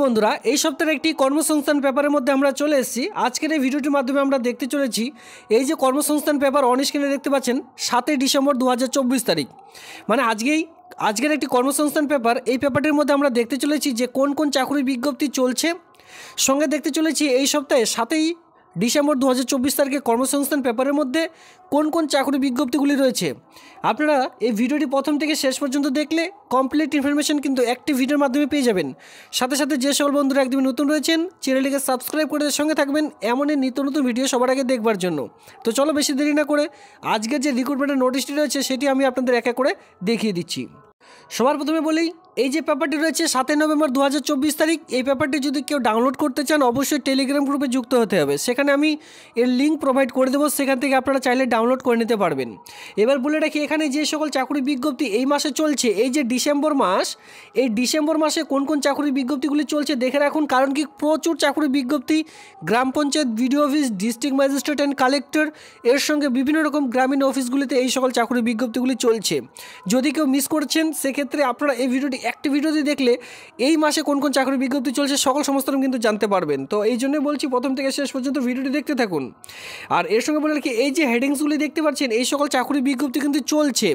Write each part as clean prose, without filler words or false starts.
বন্ধুরা এই সপ্তাহের একটি কর্মসংস্থান পেপারের মধ্যে আমরা চলে এসেছি। আজকের এই ভিডিওটির মাধ্যমে আমরা দেখতে চলেছি এই যে কর্মসংস্থান পেপার অন স্ক্রিনে দেখতে পাচ্ছেন 7 ডিসেম্বর 2024 তারিখ, মানে আজকের একটি কর্মসংস্থান পেপার। এই পেপারটির মধ্যে আমরা দেখতে চলেছি যে কোন কোন চাকরির বিজ্ঞপ্তি চলছে, সঙ্গে দেখতে চলেছি এই সপ্তাহে 7 ডিসেম্বর 2024 তারিখে কর্মসংস্থান পেপারের মধ্যে কোন কোন চাকরি বিজ্ঞপ্তিগুলি রয়েছে। আপনারা এই ভিডিওটি প্রথম থেকে শেষ পর্যন্ত দেখলে কমপ্লিট ইনফরমেশন কিন্তু একটি ভিডিওর মাধ্যমে পেয়ে যাবেন। সাথে সাথে যে সকল বন্ধুরা একদমই নতুন রয়েছেন চ্যানেলটিকে সাবস্ক্রাইব করে সঙ্গে থাকবেন এমনই নিত্য নতুন ভিডিও সবার আগে দেখবার জন্য। তো চলো বেশি দেরি না করে আজকের যে রিক্রুটমেন্টের নোটিশটি রয়েছে সেটি আমি আপনাদের এক এক করে দেখিয়ে দিচ্ছি। সবার প্রথমে বলি, এই যে পেপারটি রয়েছে 7 নভেম্বর 2024 তারিখ, এই পেপারটি যদি কেউ ডাউনলোড করতে চান অবশ্যই টেলিগ্রাম গ্রুপে যুক্ত হতে হবে। সেখানে আমি এর লিঙ্ক প্রোভাইড করে দেবো, সেখান থেকে আপনারা চাইলে ডাউনলোড করে নিতে পারবেন। এবার বলে রাখি, এখানে যে সকল চাকরি বিজ্ঞপ্তি এই মাসে চলছে, এই যে ডিসেম্বর মাস, এই ডিসেম্বর মাসে কোন কোন চাকরি বিজ্ঞপ্তিগুলি চলছে দেখে রাখুন। কারণ কি প্রচুর চাকরি বিজ্ঞপ্তি গ্রাম panchayat, BDO office, district magistrate and collector, এর সঙ্গে বিভিন্ন রকম গ্রামীণ অফিসগুলিতে এই সকল চাকরি বিজ্ঞপ্তিগুলি চলছে। যদি কেউ মিস করছেন সেক্ষেত্রে আপনারা এই ভিডিওটি একটি ভিডিওতে দেখলে এই মাসে কোন কোন চাকরি বিজ্ঞপ্তি চলছে সমস্ত কিন্তু জানতে পারবেন। তো এই জন্যই বলছি প্রথম থেকে শেষ পর্যন্ত ভিডিওটি দেখতে থাকুন। আর এর সঙ্গে বলে রাখি, এই যে হেডিংসগুলি দেখতে পাচ্ছেন এই সকল চাকরি বিজ্ঞপ্তি কিন্তু চলছে,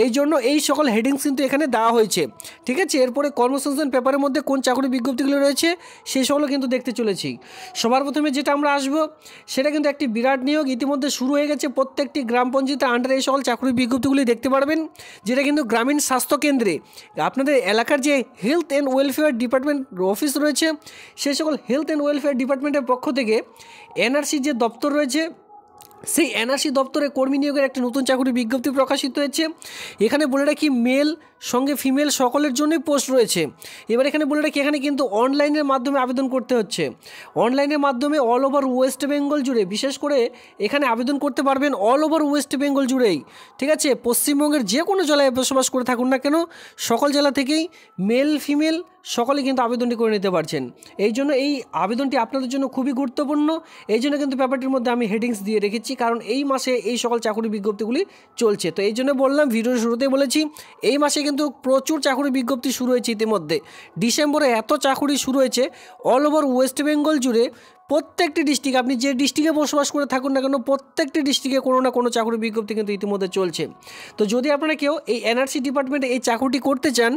এই জন্য এই সকল হেডিংস কিন্তু এখানে দেওয়া হয়েছে। ঠিক আছে, এরপরে কর্মসংস্থান পেপারের মধ্যে কোন চাকরি বিজ্ঞপ্তিগুলো রয়েছে সেই সকলও কিন্তু দেখতে চলেছি। সবার প্রথমে যেটা আমরা আসবো সেটা কিন্তু একটি বিরাট নিয়োগ ইতিমধ্যে শুরু হয়ে গেছে। প্রত্যেকটি গ্রাম পঞ্চায়েতের আন্ডারে এই সকল চাকরি বিজ্ঞপ্তিগুলি দেখতে পারবেন, যেটা কিন্তু গ্রামীণ স্বাস্থ্য কেন্দ্রে আপনাদের এলাকার যে health and welfare department office রয়েছে সেই সকল হেলথ অ্যান্ড ওয়েলফেয়ার ডিপার্টমেন্টের পক্ষ থেকে এনআরসি যে দপ্তর রয়েছে সেই এনআরসি দপ্তরে কর্মী নিয়োগের একটা নতুন চাকরি বিজ্ঞপ্তি প্রকাশিত হয়েছে। এখানে বলে রাখি মেল সঙ্গে ফিমেল সকলের জন্যই পোস্ট রয়েছে। এবার এখানে বলে রাখি, এখানে কিন্তু অনলাইনের মাধ্যমে আবেদন করতে হচ্ছে। অনলাইনের মাধ্যমে অল ওভার ওয়েস্ট বেঙ্গল জুড়ে, বিশেষ করে এখানে আবেদন করতে পারবেন অল ওভার ওয়েস্ট বেঙ্গল জুড়েই। ঠিক আছে, পশ্চিমবঙ্গের যে কোনো জেলায় বসবাস করে থাকুন না কেন সকল জেলা থেকেই মেল ফিমেল সকলে কিন্তু আবেদনটি করে নিতে পারছেন। এই জন্য এই আবেদনটি আপনাদের জন্য খুবই গুরুত্বপূর্ণ। এই জন্য কিন্তু পেপারটির মধ্যে আমি হেডিংস দিয়ে রেখেছি, কারণ এই মাসে এই সকল চাকরি বিজ্ঞপ্তিগুলি চলছে। তো এই জন্য বললাম, ভিডিওর শুরুতেই বলেছি এই মাসে কিন্তু প্রচুর চাকরি বিজ্ঞপ্তি শুরু হয়েছে ইতিমধ্যে। ডিসেম্বরে এত চাকরি শুরু হয়েছে অল ওভার ওয়েস্ট বেঙ্গল জুড়ে। প্রত্যেকটি ডিস্ট্রিক্ট, আপনি যে ডিস্ট্রিক্টে বসবাস করে থাকুন না কেন প্রত্যেকটি ডিস্ট্রিক্টে কোনো না কোনো চাকরি বিজ্ঞপ্তি কিন্তু ইতিমধ্যে চলছে। তো যদি আপনারা কেউ এই এনআরসি ডিপার্টমেন্টে এই চাকরিটি করতে চান,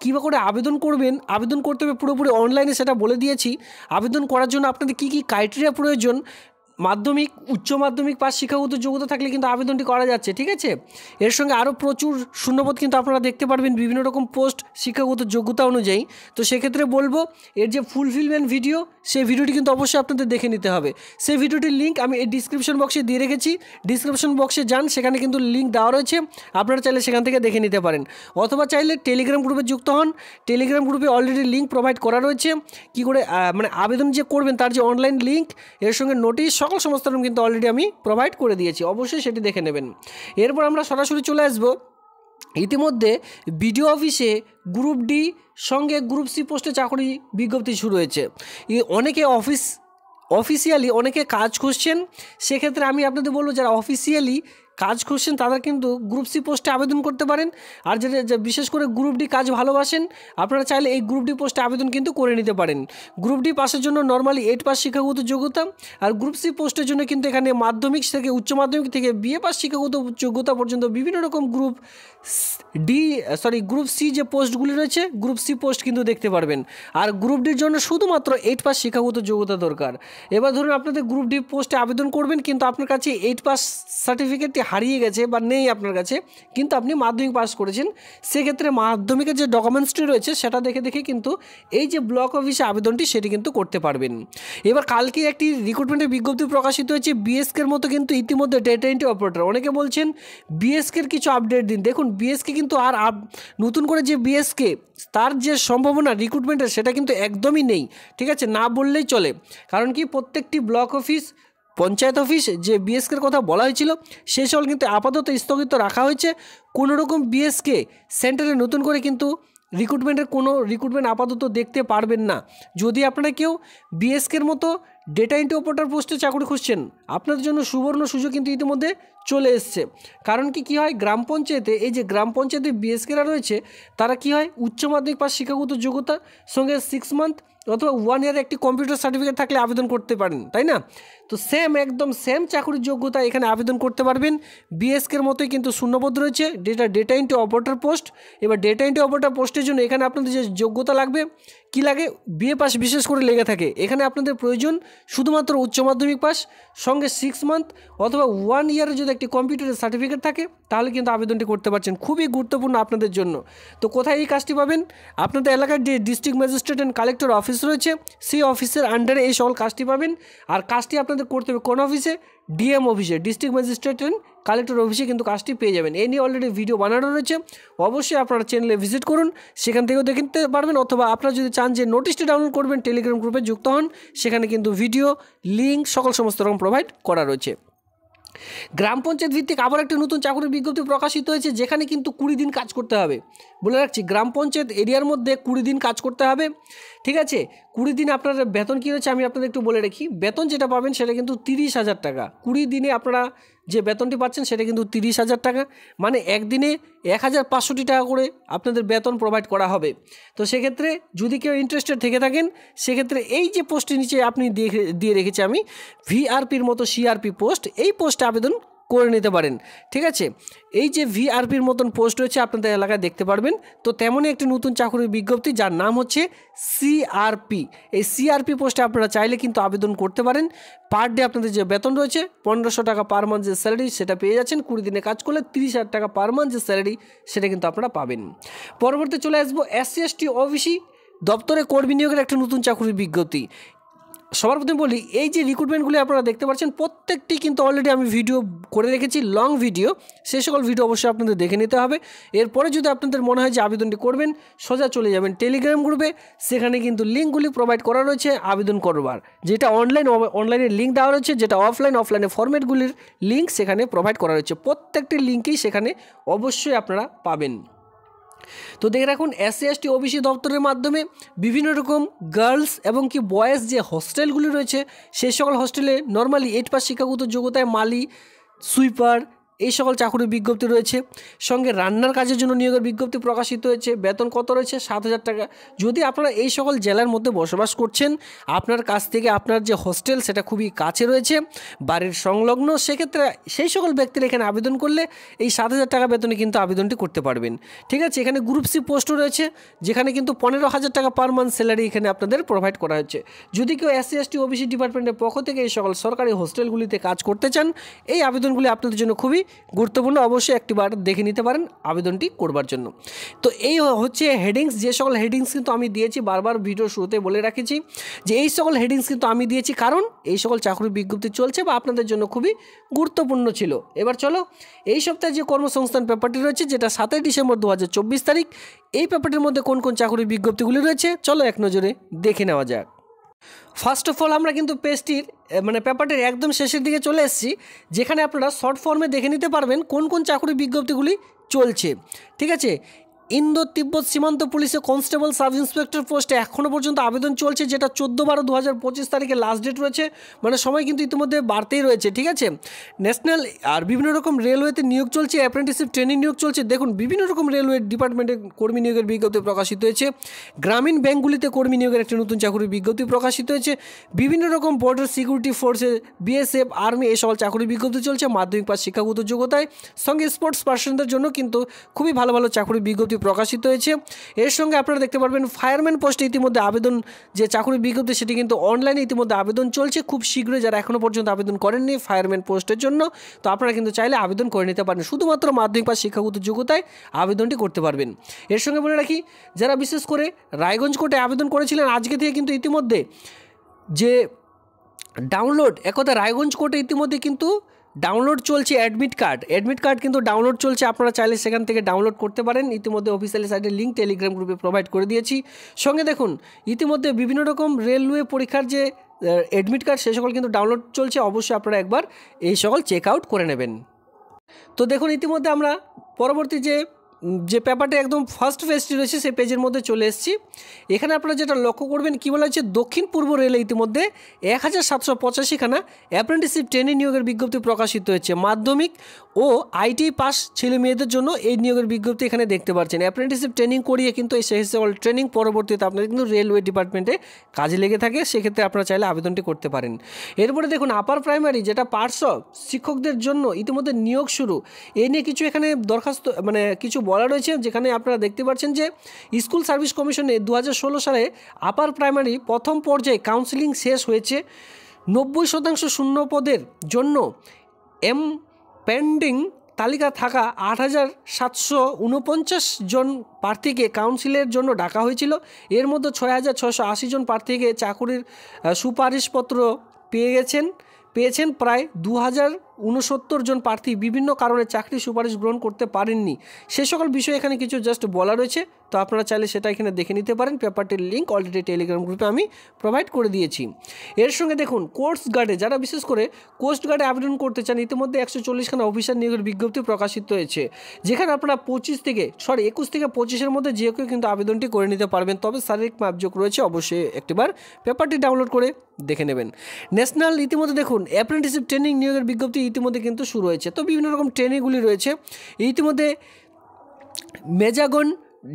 কীভাবে করে আবেদন করবেন, আবেদন করতে হবে পুরোপুরি অনলাইনে, সেটা বলে দিয়েছি। আবেদন করার জন্য আপনাদের কী কী ক্রাইটেরিয়া প্রয়োজন, মাধ্যমিক উচ্চ মাধ্যমিক পাস শিক্ষাগত যোগ্যতা থাকলে কিন্তু আবেদনটি করা যাচ্ছে। ঠিক আছে, এর সঙ্গে আরও প্রচুর শূন্যপদ কিন্তু আপনারা দেখতে পারবেন বিভিন্ন রকম পোস্ট শিক্ষাগত যোগ্যতা অনুযায়ী। তো সেক্ষেত্রে বলবো এর যে ফুলফিলমেন্ট ভিডিও সেই ভিডিওটি কিন্তু অবশ্যই আপনাদের দেখে নিতে হবে। সেই ভিডিওটির লিঙ্ক আমি এই ডিসক্রিপশন বক্সে দিয়ে রেখেছি, ডিসক্রিপশন বক্সে যান, সেখানে কিন্তু লিঙ্ক দেওয়া রয়েছে, আপনারা চাইলে সেখান থেকে দেখে নিতে পারেন। অথবা চাইলে টেলিগ্রাম গ্রুপে যুক্ত হন, টেলিগ্রাম গ্রুপে অলরেডি লিঙ্ক প্রোভাইড করা রয়েছে। কী করে মানে আবেদন যে করবেন তার যে অনলাইন লিঙ্ক, এর সঙ্গে নোটিশ সমস্ত কিন্তু অলরেডি আমি প্রোভাইড করে দিয়েছি, অবশ্যই সেটি দেখে নেবেন। এরপর আমরা সরাসরি চলে আসব, ইতিমধ্যে বিডিও অফিসে গ্রুপ ডি সঙ্গে গ্রুপ সি পোস্টে চাকরি বিজ্ঞপ্তি শুরু হয়েছে। অনেকে অফিসিয়ালি অনেকে কাজ খুঁজছেন, সেক্ষেত্রে আমি আপনাদের বলবো যারা অফিসিয়ালি কাজ খুঁজছেন তারা কিন্তু গ্রুপ সি পোস্টে আবেদন করতে পারেন। আর যেটা বিশেষ করে গ্রুপ ডি কাজ ভালোবাসেন আপনারা চাইলে এই গ্রুপ ডি পোস্টে আবেদন কিন্তু করে নিতে পারেন। গ্রুপ ডি পাসের জন্য নর্মালি 8 পাস শিক্ষাগত যোগ্যতা, আর গ্রুপ সি পোস্টের জন্য কিন্তু এখানে মাধ্যমিক থেকে উচ্চ মাধ্যমিক থেকে বিএ পাস শিক্ষাগত যোগ্যতা পর্যন্ত বিভিন্ন রকম গ্রুপ সি যে পোস্টগুলি রয়েছে গ্রুপ সি পোস্ট কিন্তু দেখতে পারবেন। আর গ্রুপ ডির জন্য শুধুমাত্র 8 পাস শিক্ষাগত যোগ্যতা দরকার। এবার ধরুন আপনাদের গ্রুপ ডি পোস্টে আবেদন করবেন, কিন্তু আপনার কাছে 8 পাস সার্টিফিকেটটি হারিয়ে গেছে বা নেই আপনার কাছে, কিন্তু আপনি মাধ্যমিক পাস করেছেন, সেক্ষেত্রে মাধ্যমিকের যে ডকুমেন্টসটি রয়েছে সেটা দেখে কিন্তু এই যে ব্লক অফিসে আবেদনটি সেটি কিন্তু করতে পারবেন। এবার কালকে একটি রিক্রুটমেন্টের বিজ্ঞপ্তি প্রকাশিত হয়েছে বিএসকের মতো, কিন্তু ইতিমধ্যে ডেটা এন্ট্রি অপারেটর। অনেকে বলছেন বিএসকের কিছু আপডেট দিন। দেখুন বিএসকে কিন্তু আর নতুন করে যে বিএসকে তার যে সম্ভাবনা রিক্রুটমেন্টের সেটা কিন্তু একদমই নেই। ঠিক আছে, না বললেই চলে। কারণ কি প্রত্যেকটি ব্লক অফিস পঞ্চায়েত অফিস যে বিএসকের কথা বলা হয়েছিল সেই সকল কিন্তু আপাতত স্থগিত রাখা হয়েছে। কোনো রকম বিএসকে সেন্টারে নতুন করে কিন্তু রিক্রুটমেন্ট আপাতত দেখতে পারবেন না। যদি আপনারা কেউ বিএসকের মতো ডেটা এন্ট্রি অপারেটর পোস্টে চাকরি খুঁজছেন আপনাদের জন্য সুবর্ণ সুযোগ কিন্তু ইতিমধ্যে চলে এসছে। কারণ কি হয়, গ্রাম পঞ্চায়েতে এই যে গ্রাম পঞ্চায়েতে বিএসকেরা রয়েছে তারা কি হয়, উচ্চ মাধ্যমিক পাস শিক্ষাগত যোগ্যতা সঙ্গে 6 মান্থ অথবা 1 ইয়ার একটি কম্পিউটার সার্টিফিকেট থাকলে আবেদন করতে পারেন, তাই না? তো একদম সেম চাকরির যোগ্যতা এখানে আবেদন করতে পারবেন। বিএসকের মতোই কিন্তু শূন্যপদ রয়েছে, ডেটা এন্ট্রি অপারেটর পোস্ট। এবার ডেটা এন্ট্রি অপারেটর পোস্টের জন্য এখানে আপনাদের যে যোগ্যতা লাগবে, কি লাগে, বিএ পাস বিশেষ করে লেগে থাকে। এখানে আপনাদের প্রয়োজন শুধুমাত্র উচ্চ মাধ্যমিক পাস সঙ্গে 6 মান্থ অথবা 1 ইয়ারের যদি একটি কম্পিউটারের সার্টিফিকেট থাকে তাহলে কিন্তু আবেদনটি করতে পারছেন। খুবই গুরুত্বপূর্ণ আপনাদের জন্য। তো কোথায় এই কাজটি পাবেন? আপনাদের এলাকার যে district magistrate and collector office রয়েছে সেই অফিসের আন্ডারে এই সকল কাজটি পাবেন। আর কাজটি আপনাদের করতে হবে কোন অফিসে? ডিএম অফিসে, ডিস্ট্রিক্ট ম্যাজিস্ট্রেট অ্যান্ড কালেক্টর অফিসে কিন্তু কাজটি পেয়ে যাবেন। এই নিয়ে অলরেডি ভিডিও বানানো রয়েছে, অবশ্যই আপনারা চ্যানেলে ভিজিট করুন, সেখান থেকেও দেখে নিতে পারবেন। অথবা আপনারা যদি চান যে নোটিশটি ডাউনলোড করবেন, টেলিগ্রাম গ্রুপে যুক্ত হন, সেখানে কিন্তু ভিডিও, লিঙ্ক সমস্ত রকম প্রোভাইড করা রয়েছে। গ্রাম পঞ্চায়েত ভিত্তিক আবার একটা নতুন চাকরির বিজ্ঞপ্তি প্রকাশিত হয়েছে, যেখানে কিন্তু 20 দিন কাজ করতে হবে। বলে রাখছি, গ্রাম পঞ্চায়েত এরিয়ার মধ্যে 20 দিন কাজ করতে হবে, ঠিক আছে? 20 দিনে আপনার বেতন কী রয়েছে আমি আপনাদের একটু বলে রাখি। বেতন যেটা পাবেন সেটা কিন্তু 30,000 টাকা। 20 দিনে আপনারা যে বেতনটি পাচ্ছেন সেটা কিন্তু 30,000 টাকা, মানে একদিনে 1,500 টাকা করে আপনাদের বেতন প্রোভাইড করা হবে। তো সেক্ষেত্রে যদি কেউ ইন্টারেস্টেড থেকে থাকেন, সেক্ষেত্রে এই যে পোস্টের নিচে আপনি দিয়ে রেখেছি আমি, ভিআরপির মতো সিআরপি পোস্ট, এই পোস্টে আবেদন করে নিতে পারেন, ঠিক আছে? এই যে ভিআরপির মতন পোস্ট রয়েছে আপনাদের এলাকায় দেখতে পারবেন। তো তেমনই একটি নতুন চাকরির বিজ্ঞপ্তি যার নাম হচ্ছে সিআরপি। এই সিআরপি পোস্টে আপনারা চাইলে কিন্তু আবেদন করতে পারেন। পার ডে আপনাদের যে বেতন রয়েছে 1500 টাকা পার মান্থ যে স্যালারি সেটা পেয়ে যাচ্ছেন। 20 দিনে কাজ করলে 30,000 টাকা পার মান্থ যে স্যালারি সেটা কিন্তু আপনারা পাবেন। পরবর্তী চলে আসবো SC ST OBC দপ্তরে কর্মী নিয়োগের একটা নতুন চাকরির বিজ্ঞপ্তি। সবার প্রথমে বলি, এই যে রিক্রুটমেন্টগুলি আপনারা দেখতে পাচ্ছেন প্রত্যেকটি কিন্তু অলরেডি আমি ভিডিও করে রেখেছি, লং ভিডিও। সেই সকল ভিডিও অবশ্যই আপনাদের দেখে নিতে হবে। এরপরে যদি আপনাদের মনে হয় যে আবেদনটি করবেন, সোজা চলে যাবেন টেলিগ্রাম গ্রুপে, সেখানে কিন্তু লিঙ্কগুলি প্রোভাইড করা রয়েছে আবেদন করবার। যেটা অনলাইনের লিঙ্ক দেওয়া রয়েছে, যেটা অফলাইনে ফরম্যাটগুলির লিঙ্ক সেখানে প্রোভাইড করা রয়েছে। প্রত্যেকটি লিঙ্কেই সেখানে অবশ্যই আপনারা পাবেন। তো দেখে রাখুন, SC ST OBC দপ্তরের মাধ্যমে বিভিন্ন রকম গার্লস এবং কি বয়েজ যে হস্টেলগুলি রয়েছে, সেই সকল হস্টেলে নর্মালি 8 পাস শিক্ষাগত যোগ্যতায় মালি, সুইপার এই সকল চাকরির বিজ্ঞপ্তি রয়েছে। সঙ্গে রান্নার কাজের জন্য নিয়োগের বিজ্ঞপ্তি প্রকাশিত হয়েছে। বেতন কত রয়েছে? 7,000 টাকা। যদি আপনারা এই সকল জেলার মধ্যে বসবাস করছেন, আপনার কাছ থেকে আপনার যে হোস্টেল সেটা খুবই কাছে রয়েছে, বাড়ির সংলগ্ন, সেক্ষেত্রে সেই সকল ব্যক্তিরা এখানে আবেদন করলে এই 7,000 টাকা বেতনে কিন্তু আবেদনটি করতে পারবেন, ঠিক আছে? এখানে গ্রুপ সি পোস্টও রয়েছে, যেখানে কিন্তু 15,000 টাকা পার মান্থ স্যালারি এখানে আপনাদের প্রোভাইড করা হচ্ছে। যদি কেউ SC ST OBC ডিপার্টমেন্টের পক্ষ থেকে এই সকল সরকারি হোস্টেলগুলিতে কাজ করতে চান, এই আবেদনগুলি আপনাদের জন্য খুবই গুরুত্বপূর্ণ। অবশ্যই একটিবার দেখে নিতে পারেন আবেদনটি করবার জন্য। তো এই হচ্ছে হেডিংস। যে সকল হেডিংস কিন্তু আমি দিয়েছি, বারবার ভিডিও শুরুতে বলে রাখেছি যে এই সকল হেডিংস কিন্তু আমি দিয়েছি কারণ এই সকল চাকরির বিজ্ঞপ্তি চলছে বা আপনাদের জন্য খুবই গুরুত্বপূর্ণ ছিল। এবার চলো, এই সপ্তাহে যে কর্মসংস্থান পেপারটি রয়েছে, যেটা 7 ডিসেম্বর 2024 তারিখ, এই পেপারটির মধ্যে কোন কোন চাকরির বিজ্ঞপ্তিগুলি রয়েছে চলো এক নজরে দেখে নেওয়া যাক। ফার্স্ট অফ অল আমরা কিন্তু পেজটির পেপারটির একদম শেষের দিকে চলে এসেছি, যেখানে আপনারা শর্ট ফর্মে দেখে নিতে পারবেন কোন কোন চাকরির বিজ্ঞপ্তিগুলি চলছে, ঠিক আছে? ইন্দো তিব্বত সীমান্ত পুলিশে কনস্টেবল সাব ইন্সপেক্টর পোস্টে এখনও পর্যন্ত আবেদন চলছে, যেটা 14/12/2025 তারিখে লাস্ট ডেট রয়েছে, মানে সময় কিন্তু ইতিমধ্যে বাড়তেই রয়েছে, ঠিক আছে? ন্যাশনাল আর বিভিন্ন রকম রেলওয়েতে নিয়োগ চলছে, অ্যাপ্রেন্টিসশিপ ট্রেনিং নিয়োগ চলছে। দেখুন, বিভিন্ন রকম রেলওয়ে ডিপার্টমেন্টে কর্মী নিয়োগের বিজ্ঞপ্তি প্রকাশিত হয়েছে। গ্রামীণ ব্যাঙ্কগুলিতে কর্মী নিয়োগের একটি নতুন চাকরির বিজ্ঞপ্তি প্রকাশিত হয়েছে। বিভিন্ন রকম বর্ডার সিকিউরিটি ফোর্সে, BSF, আর্মি এই সকল চাকরির বিজ্ঞপ্তি চলছে মাধ্যমিক পাস শিক্ষাগত যোগ্যতায়। সঙ্গে স্পোর্টস পার্সনদের জন্য কিন্তু খুবই ভালো ভালো চাকরির বিজ্ঞপ্তি প্রকাশিত হয়েছে। এর সঙ্গে আপনারা দেখতে পারবেন ফায়ারম্যান পোস্টে ইতিমধ্যে আবেদন, যে চাকরির বিজ্ঞপ্তি সেটি কিন্তু অনলাইনে ইতিমধ্যে আবেদন চলছে। খুব শীঘ্রই যারা এখনও পর্যন্ত আবেদন করেননি ফায়ারম্যান পোস্টের জন্য, তো আপনারা কিন্তু চাইলে আবেদন করে নিতে পারেন। শুধুমাত্র মাধ্যমিক পাস শিক্ষাগত যোগ্যতায় আবেদনটি করতে পারবেন। এর সঙ্গে বলে রাখি, যারা বিশেষ করে রায়গঞ্জ কোর্টে আবেদন করেছিলেন, আজকে থেকে কিন্তু ইতিমধ্যে যে ডাউনলোড, একথা রায়গঞ্জ কোর্টে ইতিমধ্যে কিন্তু ডাউনলোড চলছে অ্যাডমিট কার্ড কিন্তু ডাউনলোড চলছে। আপনারা চাইলে সেখান থেকে ডাউনলোড করতে পারেন। ইতিমধ্যে অফিসিয়ালি সাইটের লিঙ্ক টেলিগ্রাম গ্রুপে প্রোভাইড করে দিয়েছি। সঙ্গে দেখুন, ইতিমধ্যে বিভিন্ন রকম রেলওয়ে পরীক্ষার যে অ্যাডমিট কার্ড সে সকল কিন্তু ডাউনলোড চলছে। অবশ্যই আপনারা একবার এই সকল চেক আউট করে নেবেন। তো দেখুন, ইতিমধ্যে আমরা পরবর্তী যে যে পেপারটা একদম ফার্স্ট পেজটি রয়েছে সেই পেজের মধ্যে চলে এসেছি। এখানে আপনারা যেটা লক্ষ্য করবেন কী বলা হচ্ছে, দক্ষিণ পূর্ব রেলে ইতিমধ্যে 1785খানা অ্যাপ্রেন্টিসশিপ ট্রেনি নিয়োগের বিজ্ঞপ্তি প্রকাশিত হয়েছে। মাধ্যমিক ও আইটিআই পাস ছেলে মেয়েদের জন্য এই নিয়োগের বিজ্ঞপ্তি এখানে দেখতে পাচ্ছেন। অ্যাপ্রেন্টিসশিপ ট্রেনিং করিয়ে কিন্তু এই সেই সকল ট্রেনিং পরবর্তীতে আপনাদের কিন্তু রেলওয়ে ডিপার্টমেন্টে কাজে লেগে থাকে, সেক্ষেত্রে আপনারা চাইলে আবেদনটি করতে পারেন। এরপরে দেখুন আপার প্রাইমারি যেটা পার্শ্ব শিক্ষকদের জন্য ইতিমধ্যে নিয়োগ শুরু, এই নিয়ে কিছু এখানে দরখাস্ত মানে কিছু বলা রয়েছে, যেখানে আপনারা দেখতে পাচ্ছেন যে স্কুল সার্ভিস কমিশনে 2016 সালে আপার প্রাইমারি প্রথম পর্যায়ে কাউন্সিলিং শেষ হয়েছে। 90% শূন্য পদের জন্য পেন্ডিং তালিকা থাকা 8749 জন প্রার্থীকে কাউন্সিলের জন্য ডাকা হয়েছিল। এর মধ্যে 6680 জন প্রার্থীকে চাকুরির সুপারিশপত্র পেয়েছেন প্রায় 2069 জন প্রার্থী বিভিন্ন কারণে চাকরি সুপারিশ গ্রহণ করতে পারেননি। সে সকল বিষয় এখানে কিছু জাস্ট বলা রয়েছে, তো আপনারা চাইলে সেটা এখানে দেখে নিতে পারেন। পেপারটির লিঙ্ক অলরেডি টেলিগ্রাম গ্রুপে আমি প্রোভাইড করে দিয়েছি। এর সঙ্গে দেখুন কোস্ট গার্ডে যারা বিশেষ করে কোস্ট গার্ডে আবেদন করতে চান, ইতিমধ্যে 140খানা অফিসার নিয়োগের বিজ্ঞপ্তি প্রকাশিত হয়েছে, যেখানে আপনারা 21 থেকে 25-এর মধ্যে যে কেউ কিন্তু আবেদনটি করে নিতে পারবেন। তবে শারীরিক মাপযোগ রয়েছে, অবশ্যই একটিবার পেপারটি ডাউনলোড করে দেখে নেবেন। ন্যাশনাল ইতিমধ্যে দেখুন অ্যাপ্রেন্টিসশিপ ট্রেনিং নিয়োগের বিজ্ঞপ্তি ইতিমধ্যে কিন্তু শুরু হয়েছে। তো বিভিন্ন রকম ট্রেনিংগুলি রয়েছে। ইতিমধ্যে মেজাগন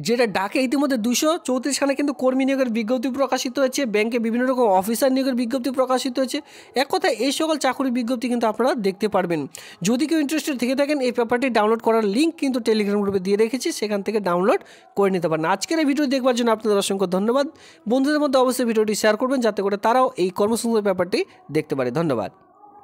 যেটা ডাকে ইতিমধ্যে 234খানা কিন্তু কর্মী নিয়োগের বিজ্ঞপ্তি প্রকাশিত হয়েছে। ব্যাংকে বিভিন্ন রকম অফিসার নিয়োগের বিজ্ঞপ্তি প্রকাশিত হয়েছে। এক কথায় এই সকল চাকরির বিজ্ঞপ্তি কিন্তু আপনারা দেখতে পারবেন। যদি কেউ ইন্টারেস্টেড থেকে থাকেন, এই পেপারটি ডাউনলোড করার লিঙ্ক কিন্তু টেলিগ্রাম গ্রুপে দিয়ে রেখেছি, সেখান থেকে ডাউনলোড করে নিতে পারেন। আজকের এই ভিডিও দেখবার জন্য আপনাদের অসংখ্য ধন্যবাদ। বন্ধুদের মধ্যে অবশ্যই ভিডিওটি শেয়ার করবেন, যাতে করে তারাও এই কর্মসংস্থান পেপারটি দেখতে পারে। ধন্যবাদ।